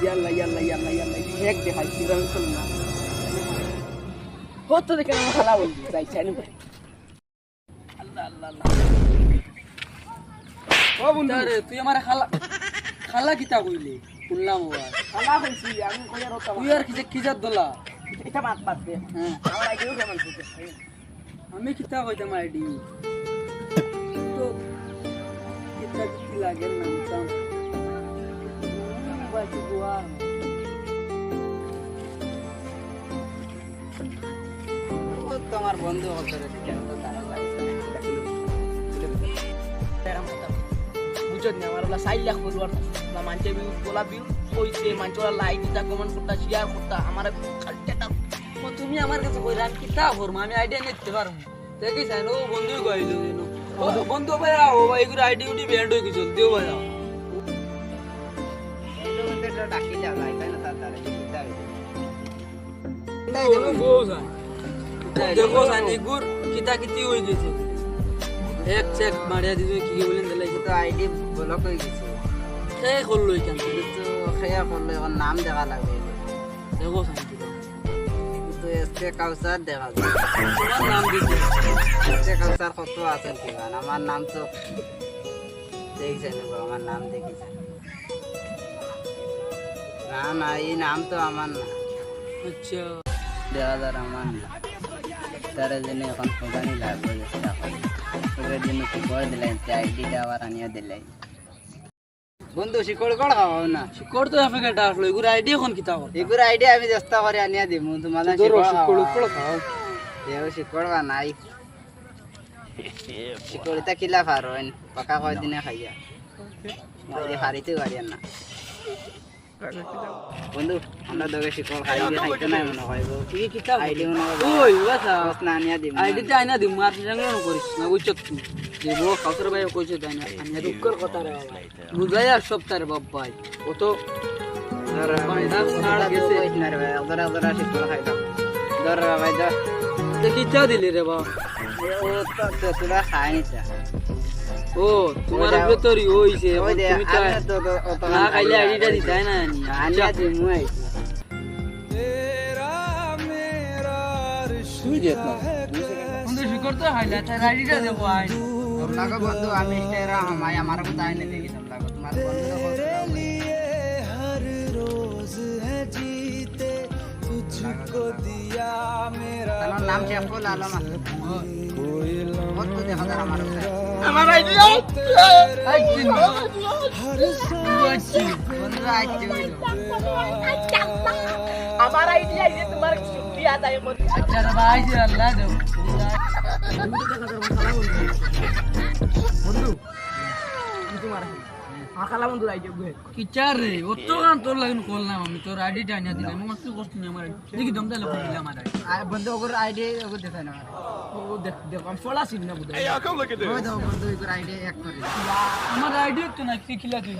ইয়াল্লা ইয়াল্লা ইয়াল্লা ইয়াল্লা এক দেখাই কিরাম চল না কত দেখে আমার খালা বলবি যাই চাইনি আল্লাহ আল্লাহ আল্লাহ ও বন্ধু রে তুই আমার খালা খালা কিতা কইলি শুনলাম ওয়া খালা কইছি আমি কইয়া রতা তুই আর কি জাত দলা এটা বাদ দে হ্যাঁ আমার আইডিও কেমন হচ্ছে আমি কিতা কইতাম আইডি তো কিতা কি লাগে নাম চাম বাকি বুয়া ও তোমার বন্ধু হবে রে কেন তো তারা লাগছে তেরা মত বুঝত না আমার 4 লাখ ফলোয়ার না মানতে বি গোলা বি কইছে মানচরা লাইক দিতা কমেন্ট করতা শেয়ার করতা আমার কাটটা ও তুমি আমার কাছে কইরা কিতা করব আমি আইডিয়া নিতে পারব দেখি জান ও বন্ধু কইলো জানো ও বন্ধু ভাই ও ভাই গুলো আইডি উডি ব্যান্ড হই গেছিল দেও ভাই এলো মতে ডাকি যা ভাই তাই না তার কিতা হইছে না গোসা দেখো জান এগুর কিতা কিতি হই গেছে এক চেক মারিয়া দিছো কি বলেন দিলে তো আইডি ব্লক হই গেছে কে করলো কেন তো খেয়া করলো এখন নাম দেখা লাগবে দেখো জান তো এসকে কাউসার দেখা যায় তোমার নাম দিছে এসকে কাউসার কত আছে কি গান আমার নাম তো দেখছেন আমার নাম দেখিছেন না না এই নাম তো আমার না আচ্ছা দেখা যায় আমার না তার জন্য এখন কোম্পানি লাগবে ওদের জন্য কি করে দিলেন আইডিটা আবার আনিয়া দিলেন বন্ধু শিকড় কড় খাওয়া না শিকড় তো প্যাকেটটা আসলো এগুলো আইডি এখন কিতা করে এগুলো আইডি আমি চেষ্টা করে আনিয়া দিই মু তোমাদের শিকড় কড় খাও দেও শিকড় বানাই শিকড়টা কিলা ফারোন পাকা কয় দিনে খাইয়া ওই হারিতে গাড়িয়া না বন্ধু আমরা দগে শিকড় খাই দিয়ে খাইতে নাই মনে হয় কি কিতা আইডি মনে হয় ওই কথা না আনিয়া দিই আইডিটা আনিয়া দিই মার সঙ্গে না করিস না বুঝছত দেবো কাউসর ভাই কইছে তাই না আনিয়া দুঃখের কথা রে বাবা বুঝাই আর সব তার বাপ ভাই ও তো ধর বাইদা ছাড় গেছে না রে ভাই ওরা ওরা শিকড় খাইতাম ধর ভাই ধর দেখি চা দিলি রে বাবা ও তো তোরা খাইনি চা ও তোমার ভেতরই হইছে তুমি তো না খাইলে আইডিটা দিতাই না আনিয়া দিই মুই তেরা মেরা রিশতা বন্ধু শিকড় তো হাইলা তার আইডিটা দেবো আই তোমরা বন্ধু আমি তেরা হামাই আমার কথা আইনে দেখি তোমরা তোমার বন্ধু লিয়ে হর রোজ है जीते तुझको दिया मेरा नाम से आपको लाला मा बहुत तो देखा था আমার আইডিয়া আইছি আইছি বন্ধু আইছি আমার আইডিয়া যে তোমার শুকরিয়া আদায় করি আচ্ছা রে ভাই জি আল্লাহ দেও বন্ধু তোমার খালা বন্ধু আইডিয়া গুহে কি চার রে অত গান তোর লাগিন করলাম আমি তোর আইডিটা আনিয়া দিলাম মস্ত কষ্ট নি আমার দেখি দম দালে করে দিলাম আমার বন্ধু ওগর আইডি ওগর দেখাই না ও দেখ দেখ আমি ফলা সিন না বুঝাই এই কাম লাগে দে ওই দাও বন্ধু ওগর আইডি এক করে আমার আইডি তো না কি খিলা দিই